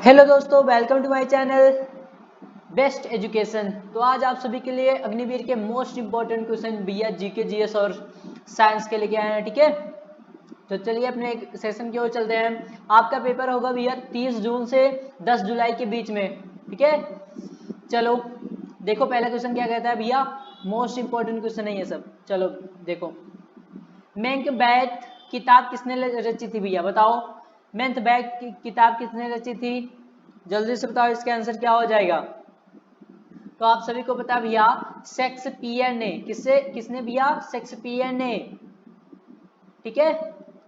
Hello दोस्तों, welcome to my channel best education. तो आज आप सभी के लिए अग्निवीर के मोस्ट इंपॉर्टेंट क्वेश्चन भैया जीके जीएस और साइंस के लेके आए हैं। ठीक है, तो चलिए अपने एक सेशन की ओर चलते हैं। आपका पेपर होगा भैया 30 जून से 10 जुलाई के बीच में। ठीक है, चलो देखो पहला क्वेश्चन क्या कहता है भैया। मोस्ट इंपॉर्टेंट क्वेश्चन है ये सब। चलो देखो, मैकबेथ किताब किसने रची थी भैया, बताओ। मैकबेथ की किताब किसने रची थी, जल्दी से बताओ। इसका आंसर क्या हो जाएगा। तो आप सभी को पता भैया, शेक्सपियर ने। किसने भैया, शेक्सपियर ने। ठीक है,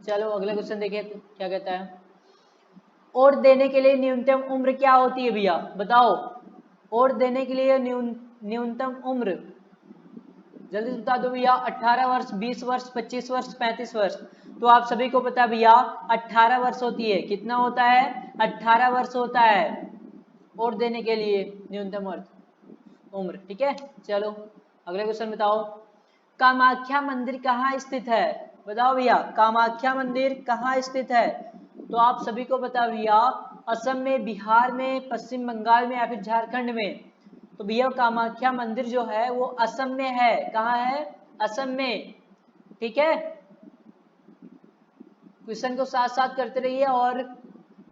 चलो अगला क्वेश्चन देखिए क्या कहता है। वोट देने के लिए न्यूनतम उम्र क्या होती है भैया, बताओ। वोट देने के लिए न्यूनतम उम्र जल्दी बता दो भैया। 18 वर्ष, 20 वर्ष, 25 वर्ष, 35 वर्ष। तो आप सभी को पता भैया 18 वर्ष होती है। कितना होता है, 18 वर्ष होता है वोट देने के लिए न्यूनतम उम्र। ठीक है, चलो अगला क्वेश्चन बताओ। कामाख्या मंदिर कहाँ स्थित है, बताओ भैया। कामाख्या मंदिर कहाँ स्थित है। तो आप सभी को पता भैया, असम में, बिहार में, पश्चिम बंगाल में या फिर झारखंड में। तो भैया कामाख्या मंदिर जो है वो असम में है। कहाँ है, असम में। ठीक है, क्वेश्चन को साथ साथ करते रहिए। और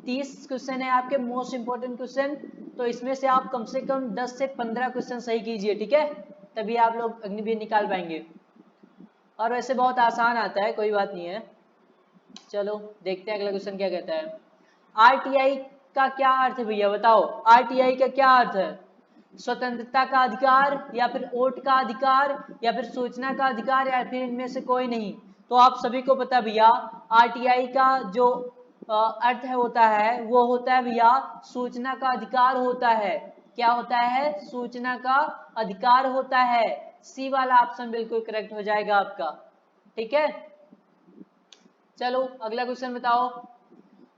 30 क्वेश्चन है आपके मोस्ट इंपोर्टेंट क्वेश्चन। तो इसमें से आप कम से कम 10 से 15 क्वेश्चन सही कीजिए। ठीक है, तभी आप लोग अग्निवीर निकाल पाएंगे। और वैसे बहुत आसान आता है, कोई बात नहीं है। चलो देखते हैं अगला क्वेश्चन क्या कहता है। आरटीआई का क्या अर्थ है भैया, बताओ। आरटीआई का क्या अर्थ है, स्वतंत्रता का अधिकार, या फिर वोट का अधिकार, या फिर सूचना का अधिकार, या फिर इनमें से कोई नहीं। तो आप सभी को पता भैया, आरटीआई का जो अर्थ है होता है वो होता है भैया सूचना का अधिकार होता है। क्या होता है, सूचना का अधिकार होता है। सी वाला ऑप्शन बिल्कुल करेक्ट हो जाएगा आपका। ठीक है, चलो अगला क्वेश्चन बताओ।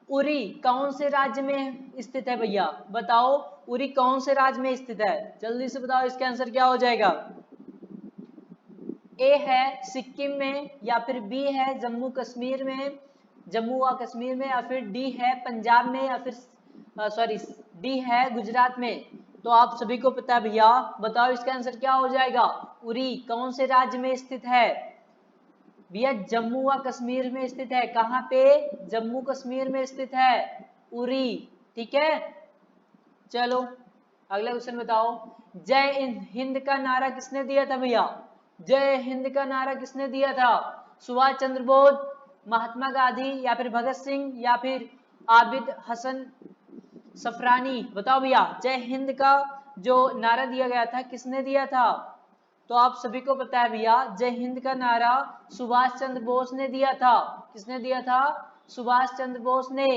उरी कौन से राज्य में स्थित है भैया, बताओ। उरी कौन से राज्य में स्थित है, जल्दी से बताओ। इसका आंसर क्या हो जाएगा। ए है सिक्किम में, या फिर बी है जम्मू कश्मीर में, जम्मू व कश्मीर में, या फिर डी है पंजाब में, या फिर सॉरी डी है गुजरात में। तो आप सभी को पता है भैया, बताओ इसका आंसर क्या हो जाएगा। उरी कौन से राज्य में स्थित है भैया, जम्मू व कश्मीर में स्थित है। कहाँ पे, जम्मू कश्मीर में स्थित है उरी। ठीक है, चलो अगला क्वेश्चन बताओ। जय हिंद का नारा किसने दिया था भैया, जय हिंद का नारा किसने दिया था। सुभाष चंद्र बोस, महात्मा गांधी, या फिर भगत सिंह, या फिर आबिद हसन सफरानी। बताओ भैया, जय हिंद का जो नारा दिया गया था किसने दिया था। तो आप सभी को पता है भैया, जय हिंद का नारा सुभाष चंद्र बोस ने दिया था। किसने दिया था, सुभाष चंद्र बोस ने।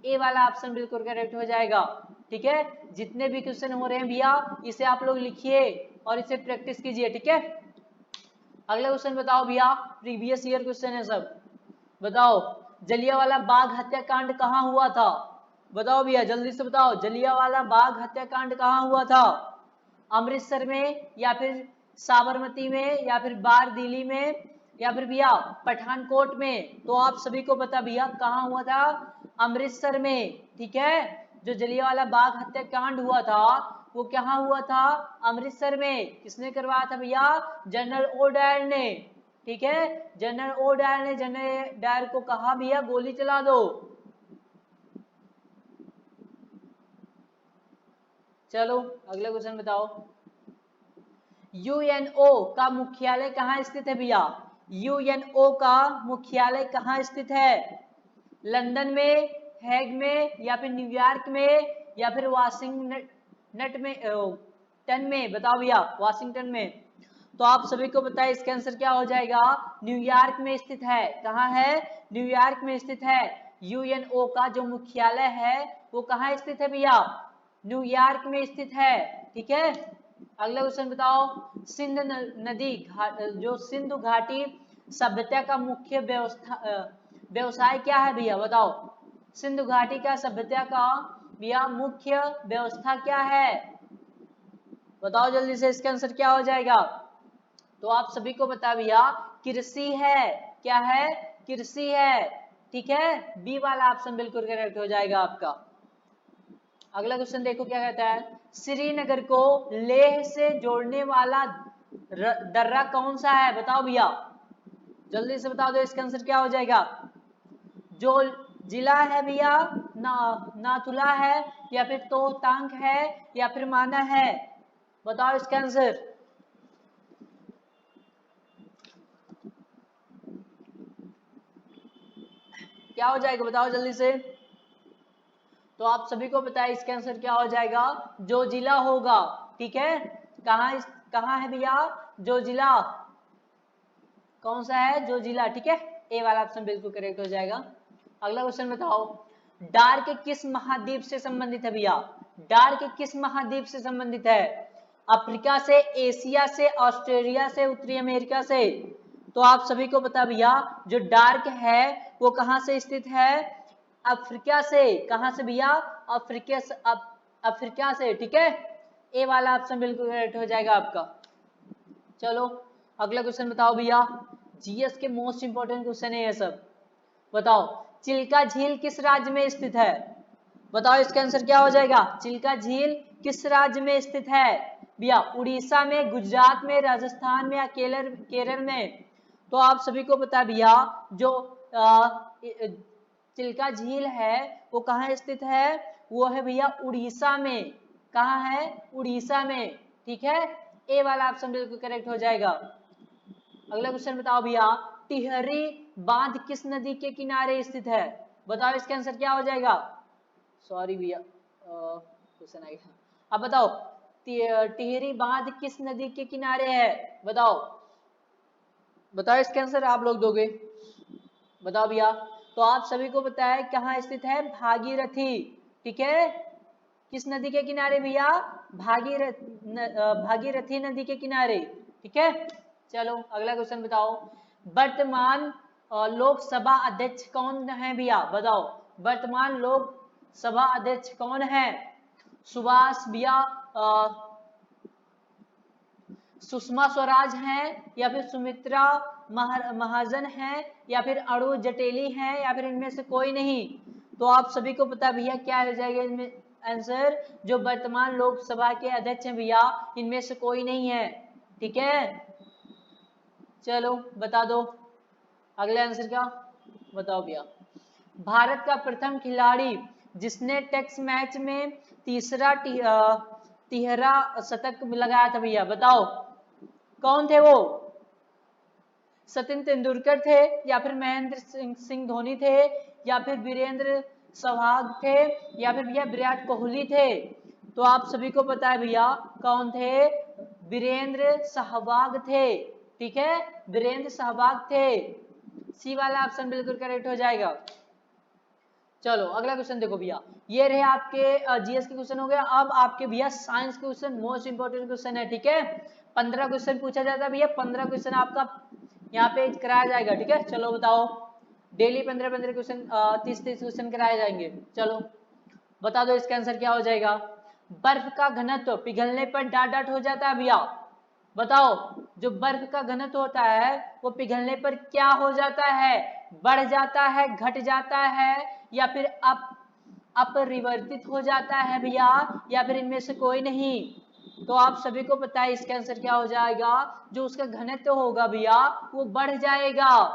ए वाला ऑप्शन बिल्कुल करेक्ट हो जाएगा। ठीक है, जितने भी क्वेश्चन हो रहे हैं भैया इसे आप लोग लिखिए और इसे प्रैक्टिस कीजिए। ठीक है, अगला क्वेश्चन बताओ भैया, प्रीवियस ईयर क्वेश्चन है सब। बताओ जलियांवाला बाग हत्याकांड कहाँ हुआ था, बताओ भैया जल्दी से बताओ। जलियांवाला बाग हत्याकांड कहाँ हुआ था, अमृतसर में, या फिर साबरमती में, या फिर बारदिली में, या फिर भैया पठानकोट में। तो आप सभी को पता भैया कहाँ हुआ था, अमृतसर में। ठीक है, जो जलियांवाला बाग हत्याकांड हुआ था वो कहाँ हुआ था, अमृतसर में। किसने करवाया था भैया, जनरल ओ डायर ने। ठीक है, जनरल ओ डायर ने, जनरल डायर को कहा भैया गोली चला दो। चलो अगला क्वेश्चन बताओ। यूएनओ का मुख्यालय कहाँ स्थित है भैया, यूएनओ का मुख्यालय कहाँ स्थित है। लंदन में, हैग में, या फिर न्यूयॉर्क में, या फिर वाशिंगटन में टन में। बताओ भैया, वाशिंगटन में। तो आप सभी को पता है इसका आंसर क्या हो जाएगा, न्यूयॉर्क में स्थित है। कहाँ है, न्यूयॉर्क में स्थित है। यूएनओ का जो मुख्यालय है वो कहाँ स्थित है भैया, न्यूयॉर्क में स्थित है। ठीक है, अगला क्वेश्चन बताओ। सिंध नदी जो सिंधु घाटी सभ्यता का मुख्य व्यवसाय क्या है भैया, बताओ। सिंधु घाटी का सभ्यता का भैया मुख्य व्यवस्था क्या है, बताओ जल्दी से। इसका आंसर क्या हो जाएगा। तो आप सभी को बता भैया कृषि है। क्या है, कृषि है। ठीक है, बी वाला ऑप्शन बिल्कुल करेक्ट हो जाएगा आपका। अगला क्वेश्चन देखो क्या कहता है, श्रीनगर को लेह से जोड़ने वाला दर्रा कौन सा है, बताओ भैया, जल्दी से बता दो, इसका आंसर क्या हो जाएगा। जो जिला है भैया, नाथुला है या फिर तोहतांग है या फिर माना है, बताओ इसका आंसर। क्या हो जाएगा बताओ जल्दी से। तो आप सभी को पता है इसका आंसर क्या हो जाएगा, जो जिला होगा, ठीक है। कहाँ है भैया, जो जिला, कौन सा है, जो जिला, ठीक है। ए वाला ऑप्शन बिल्कुल करेक्ट हो जाएगा। अगला क्वेश्चन बताओ, डार्क किस महाद्वीप से संबंधित है भैया, डार्क किस महाद्वीप से संबंधित है, अफ्रीका से, एशिया से, ऑस्ट्रेलिया से, उत्तरी अमेरिका से। तो आप सभी को पता भैया, जो डार्क है वो कहां से स्थित है, अफ्रीका से। कहां से भैया, अफ्रीका से, अफ्रीका से, ठीक है। ए वाला ऑप्शन बिल्कुल करेक्ट हो जाएगा आपका। चलो अगला क्वेश्चन बताओ भैया, जीएस के मोस्ट इंपोर्टेंट क्वेश्चन है ये सब। बताओ चिल्का झील किस राज्य में स्थित है, बताओ इसका आंसर क्या हो जाएगा। चिल्का झील किस राज्य में स्थित है भैया, उड़ीसा में, गुजरात में, राजस्थान में या केरल में। तो आप सभी को पता है भैया, जो चिल्का झील है वो कहाँ स्थित है, वो है भैया उड़ीसा में। कहाँ है, उड़ीसा में, ठीक है। ए वाला ऑप्शन बिल्कुल करेक्ट हो जाएगा। अगला क्वेश्चन बताओ भैया, टिहरी बांध किस नदी के किनारे स्थित है, बताओ इसका आंसर क्या हो जाएगा। सॉरी भैया, क्वेश्चन आ गया। अब बताओ टिहरी बांध किस नदी के किनारे है, बताओ, बताओ इसका आंसर आप लोग दोगे, बताओ भैया। तो आप सभी को पता है कहाँ स्थित है, भागीरथी, ठीक है। किस नदी के किनारे भैया, भागीरथी नदी के किनारे, ठीक है। चलो अगला क्वेश्चन बताओ, वर्तमान लोकसभा अध्यक्ष कौन है भैया, बताओ वर्तमान लोकसभा अध्यक्ष कौन है, सुभाष भैया, सुषमा स्वराज हैं या फिर सुमित्रा महाजन हैं या फिर अरुण जटेली हैं या फिर इनमें से कोई नहीं। तो आप सभी को पता भैया क्या हो जाएगा इनमें आंसर, जो वर्तमान लोकसभा के अध्यक्ष हैं भैया, इनमें से कोई नहीं है, ठीक है। चलो बता दो अगले आंसर क्या, बताओ भैया। भारत का प्रथम खिलाड़ी जिसने टेस्ट मैच में तिहरा शतक लगाया था भैया, बताओ कौन थे वो, सचिन तेंदुलकर थे या फिर महेंद्र सिंह धोनी थे या फिर वीरेंद्र सहवाग थे या फिर भैया विराट कोहली थे। तो आप सभी को पता है भैया कौन थे, वीरेंद्र सहवाग थे, ठीक है, वीरेंद्र सहवाग थे। सी वाला ऑप्शन बिल्कुल करेक्ट हो जाएगा। चलो अगला क्वेश्चन देखो भैया, ये रहे आपके जीएस के क्वेश्चन हो गया। अब आपके भैया साइंस के क्वेश्चन मोस्ट इंपोर्टेंट क्वेश्चन है, ठीक है। 15 क्वेश्चन पूछा जाता है भैया, 15 क्वेश्चन आपका यहाँ पे कराया जाएगा, ठीक है। चलो बताओ, डेली 15-15 क्वेश्चन, 30-30 क्वेश्चन कराए जाएंगे। चलो बता दो इसका आंसर क्या हो जाएगा। बर्फ का घनत्व पिघलने पर डाट डाट हो जाता है भैया, बताओ जो बर्फ का घनत्व होता है वो पिघलने पर क्या हो जाता है, बढ़ जाता है, घट जाता है या फिर अपरिवर्तित हो जाता है भैया, या फिर इनमें से कोई नहीं। तो आप सभी को पता है इसका आंसर क्या हो जाएगा, जो उसका घनत्व होगा भैया वो बढ़ जाएगा,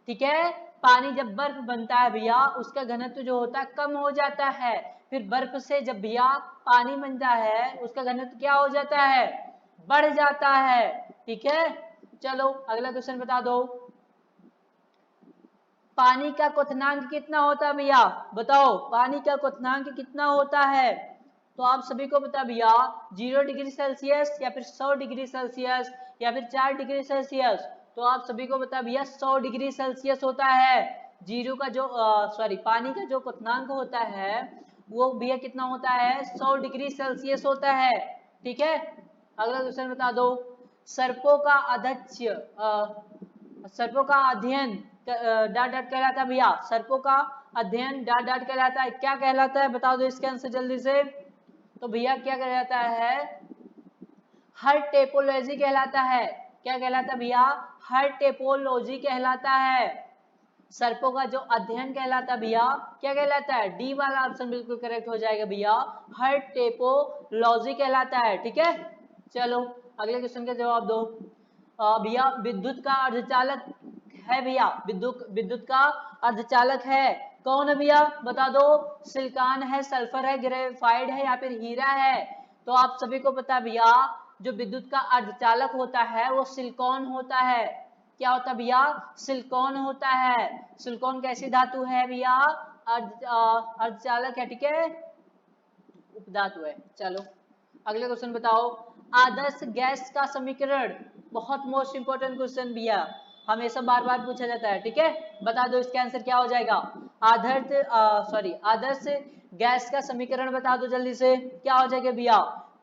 ठीक है। पानी जब बर्फ बनता है भैया उसका घनत्व जो होता है कम हो जाता है, फिर बर्फ से जब भैया पानी बनता है उसका घनत्व क्या हो जाता है, बढ़ जाता है, ठीक है। चलो अगला क्वेश्चन बता दो, पानी का क्वथनांक कितना होता है भैया, बताओ पानी का क्वथनांक कितना होता है। तो आप सभी को पता भैया 0 डिग्री सेल्सियस या फिर 100 डिग्री सेल्सियस या फिर 4 डिग्री सेल्सियस। तो आप सभी को पता भैया 100 डिग्री सेल्सियस होता है। जीरो का जो पानी का जो क्वथनांक होता है वो भैया कितना होता है, 100 डिग्री सेल्सियस होता है, ठीक है। अगला क्वेश्चन बता दो, सर्पों का अध्यक्ष सर्पों का अध्ययन डाट डाट कहलाता है भैया, सर्पों का अध्ययन डाट डाट कहलाता है, क्या कहलाता है बता दो इसके आंसर जल्दी से। तो भैया क्या कहलाता है, हर टेपोलॉजी कहलाता है, क्या कहलाता है भैया, हर टेपोलॉजी कहलाता है, सर्पों का जो अध्ययन कहलाता है भैया क्या कहलाता है? डी वाला ऑप्शन बिल्कुल करेक्ट हो जाएगा भैया, हर्टेपोलॉजी कहलाता है। ठीक है, चलो अगले क्वेश्चन का जवाब दो। भैया विद्युत का अर्धचालक है भैया, विद्युत का अर्धचालक है कौन है भैया? बता दो। सिलिकॉन है, सल्फर है, ग्रेफाइट है या फिर हीरा है? तो आप सभी को पता है भैया जो विद्युत का अर्धचालक होता है वो सिलिकॉन होता है। क्या होता है भैया? सिलिकॉन होता है। सिलिकॉन कैसी धातु है भैया? अर्धचालक है। ठीक है, उपधातु है। चलो अगले क्वेश्चन बताओ। आदर्श गैस का समीकरण, बहुत मोस्ट इंपोर्टेंट क्वेश्चन भैया, हमेशा बार बार पूछा जाता है। ठीक है, बता दो इसका आंसर क्या हो जाएगा? आदर्श गैस का समीकरण बता दो जल्दी से, क्या हो जाएगा भैया?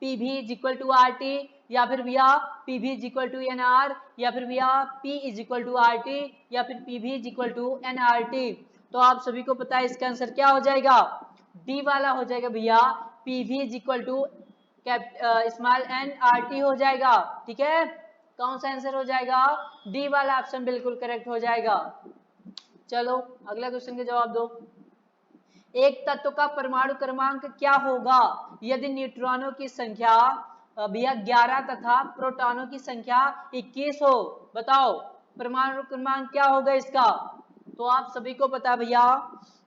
PV is equal to RT या फिर भैया PV is equal to NR या फिर भैया P is equal to RT या फिर PV is equal to NRT। तो आप सभी को पता है इसका आंसर क्या हो जाएगा? डी वाला हो जाएगा भैया, PV is equal to small n RT हो जाएगा। ठीक है, कौन सा आंसर हो जाएगा? डी वाला ऑप्शन बिल्कुल करेक्ट हो जाएगा। चलो अगला क्वेश्चन का जवाब दो। एक तत्व का परमाणु क्रमांक क्या होगा यदि न्यूट्रॉनों की संख्या भैया 11 तथा प्रोटॉनों की संख्या 21 हो? बताओ परमाणु क्रमांक क्या होगा इसका? तो आप सभी को पता है भैया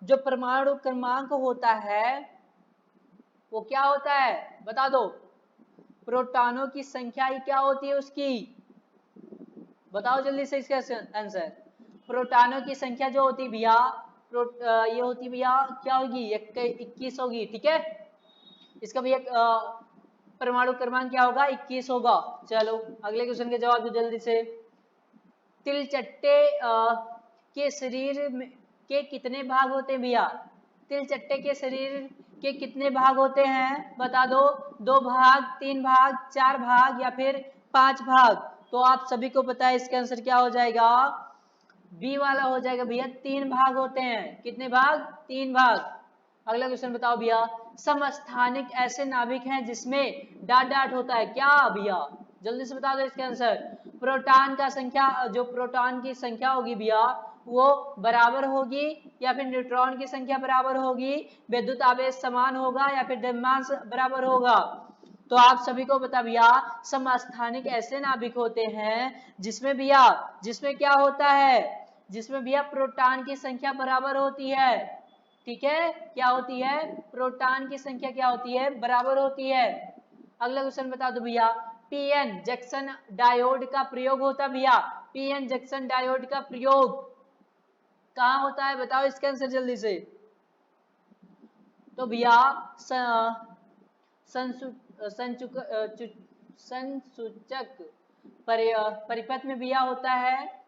जो परमाणु क्रमांक होता है वो क्या होता है? बता दो। प्रोटॉनों की संख्या ही क्या होती है उसकी? बताओ जल्दी से इसका आंसर। प्रोटॉनों की संख्या जो होती है भैया ये होती है भैया क्या होगी? 21 होगी। ठीक है, इसका भैया परमाणु क्रमांक क्या होगा? 21 होगा। चलो अगले क्वेश्चन के जवाब दो जल्दी से। तिलचट्टे के शरीर के कितने भाग होते हैं भैया? तिलचट्टे के शरीर के कितने भाग होते हैं? बता दो। 2 भाग, 3 भाग, 4 भाग या फिर 5 भाग? तो आप सभी को पता है इसका आंसर क्या हो जाएगा? बी वाला हो जाएगा भैया, 3 भाग होते हैं। कितने भाग? 3 भाग। अगला क्वेश्चन बताओ भैया। समस्थानिक ऐसे नाभिक हैं जिसमें डाट डाट होता है, क्या भैया? जल्दी से बता दो इसका आंसर। प्रोटॉन का संख्या, जो प्रोटॉन की संख्या होगी भैया वो बराबर होगी या फिर न्यूट्रॉन की संख्या बराबर होगी, विद्युत आवेश समान होगा या फिर द्रव्यमान बराबर होगा? तो आप सभी को पता भैया समस्थानिक ऐसे नाभिक होते हैं जिसमें भैया जिसमें क्या होता है? जिसमें भैया प्रोटॉन की संख्या बराबर होती है। ठीक है, क्या होती है? प्रोटॉन की संख्या क्या होती है? बराबर होती है। अगला क्वेश्चन बता दो भैया। पीएन जंक्शन डायोड का प्रयोग होता है भैया, पीएन जंक्शन डायोड का प्रयोग कहाँ होता है? बताओ इसका आंसर जल्दी से। तो भैया संसूचक परिपथ में भैया होता है।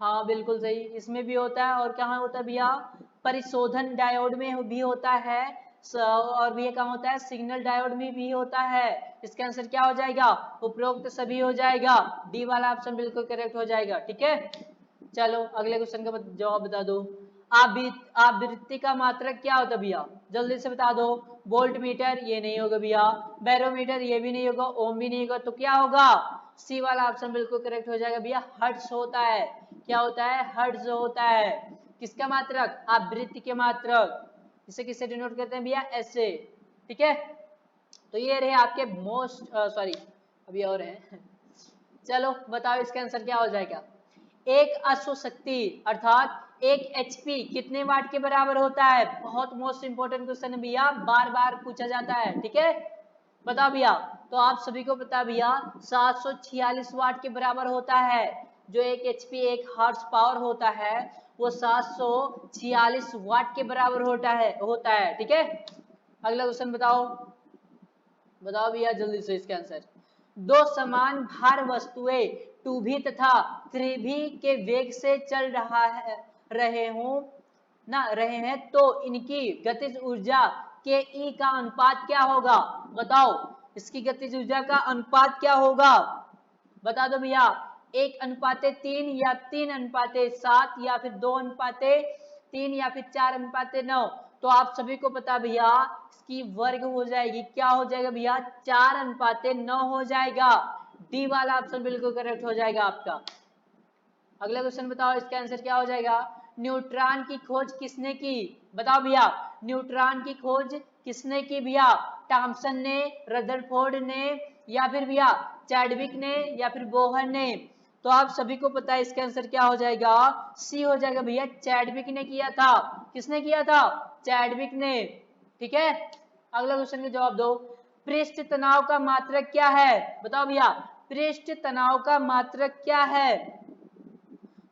हाँ बिल्कुल सही, इसमें भी होता है। और कहाँ होता है भैया? परिशोधन डायोड में भी होता है। और भैया कहाँ होता है? सिग्नल डायोड में भी होता है। इसका आंसर क्या हो जाएगा? उपरोक्त सभी हो जाएगा। डी वाला ऑप्शन बिल्कुल करेक्ट हो जाएगा। ठीक है, चलो अगले क्वेश्चन का जवाब बता दो। आवृत्ति का मात्रक क्या होता है भैया? जल्दी से बता दो। वोल्ट मीटर ये नहीं होगा भैया, बैरोमीटर ये भी नहीं होगा, ओम भी नहीं होगा, तो क्या होगा? सी वाला ऑप्शन बिल्कुल करेक्ट हो जाएगा भैया, हर्ट्ज होता है। क्या होता है? हर्ट्ज होता है। किसका मात्रक? आवृत्ति के मात्रक। इसे किससे डिनोट करते हैं भैया? ऐसे। ठीक है, तो ये रहे आपके मोस्ट सॉरी अभी और है। चलो बताओ इसका आंसर क्या हो जाएगा? एक अश्व शक्ति अर्थात एक HP कितने वाट के बराबर होता है? बहुत मोस्ट इंपोर्टेंट क्वेश्चन है भैया, बार बार पूछा जाता है। ठीक है, बताओ भैया। तो आप सभी को पता है भैया 746 वाट के बराबर होता है। जो एक HP एक हॉर्स पावर होता है वो 746 वाट के बराबर होता है। ठीक है, अगला क्वेश्चन बताओ। बताओ भैया जल्दी से इसका आंसर। दो समान भार वस्तुएं 2v तथा 3v के वेग से चल रहे हैं तो इनकी गतिज ऊर्जा के ई का अनुपात क्या होगा? बताओ इसकी गतिज ऊर्जा का अनुपात क्या होगा? बता दो भैया। 1:3 या 3:7 या फिर 2:3 या फिर 4:9? तो आप सभी को पता भैया इसकी वर्ग हो जाएगी। क्या हो जाएगा भैया? 4:9 हो जाएगा। डी वाला ऑप्शन बिल्कुल करेक्ट हो जाएगा आपका। अगला क्वेश्चन बताओ इसका आंसर क्या हो जाएगा? न्यूट्रॉन की खोज किसने की? बताओ भैया, न्यूट्रॉन की खोज किसने की भैया? थॉमसन ने, रदरफोर्ड ने, या फिर भैया चैडविक ने, या फिर बोहर ने? तो आप सभी को पता है इसका आंसर क्या हो जाएगा? सी हो जाएगा भैया, चैडविक ने किया था। किसने किया था? चैडविक ने। ठीक है, अगला क्वेश्चन का जवाब दो। पृष्ठ तनाव का मात्रक क्या है? बताओ भैया, पृष्ठ तनाव का मात्रक क्या है?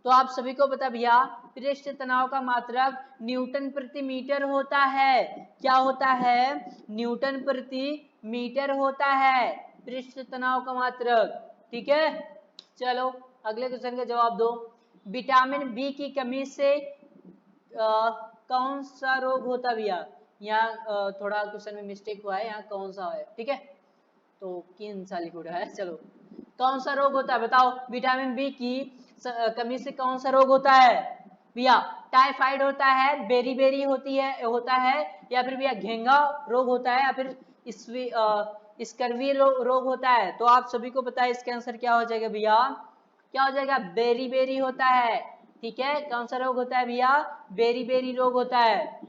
तो आप सभी को पता भैया, पृष्ठ तनाव का मात्रक न्यूटन प्रति मीटर होता है। क्या होता है? न्यूटन प्रति मीटर होता है पृष्ठ तनाव का मात्रक। ठीक है, चलो अगले क्वेश्चन का जवाब दो। विटामिन बी की कमी से कौन सा रोग होता है भैया? यहाँ थोड़ा क्वेश्चन में मिस्टेक हुआ है, यहाँ कौन सा है, ठीक है, तो किन सा लिखा है। चलो, कौन सा रोग होता है बताओ? विटामिन बी की कमी से कौन सा रोग होता है भैया? टाइफाइड होता है, बेरी होती है होता है, या फिर भैया घेंगा रोग होता है, या फिर स्कर्वी रोग होता है? तो आप सभी को पता है इसका आंसर क्या हो जाएगा भैया? क्या हो जाएगा? बेरी होता है। ठीक है, कौन सा रोग होता है भैया? बेरी रोग होता है।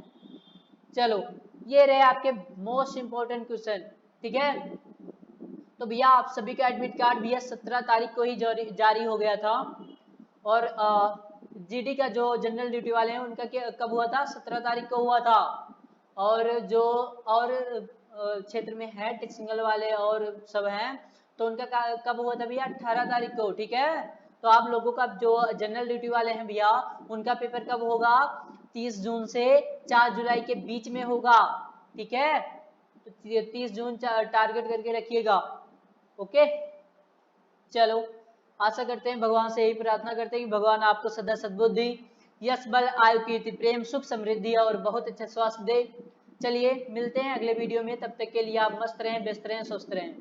चलो, ये रहे आपके मोस्ट इंपोर्टेंट क्वेश्चन। ठीक है, तो भैया आप सभी का एडमिट कार्ड भैया 17 तारीख को ही जारी हो गया था, और जीडी का जो जनरल ड्यूटी वाले हैं उनका कब हुआ था? 17 तारीख को हुआ था। और जो और क्षेत्र में है टेक्निकल वाले और सब हैं, तो उनका कब हुआ था भैया? 18 तारीख को। ठीक है, तो आप लोगों का जो जनरल ड्यूटी वाले हैं भैया, उनका पेपर कब होगा? 30 जून से 4 जुलाई के बीच में होगा। ठीक है, तो 30 जून टारगेट करके रखिएगा। ओके, चलो, आशा करते हैं, भगवान से यही प्रार्थना करते हैं कि भगवान आपको सदा सद्बुद्धि, यश, बल, आयु, कीर्ति, प्रेम, सुख, समृद्धि और बहुत अच्छा स्वास्थ्य दे। चलिए मिलते हैं अगले वीडियो में, तब तक के लिए आप मस्त रहें, व्यस्त रहें, स्वस्थ रहें।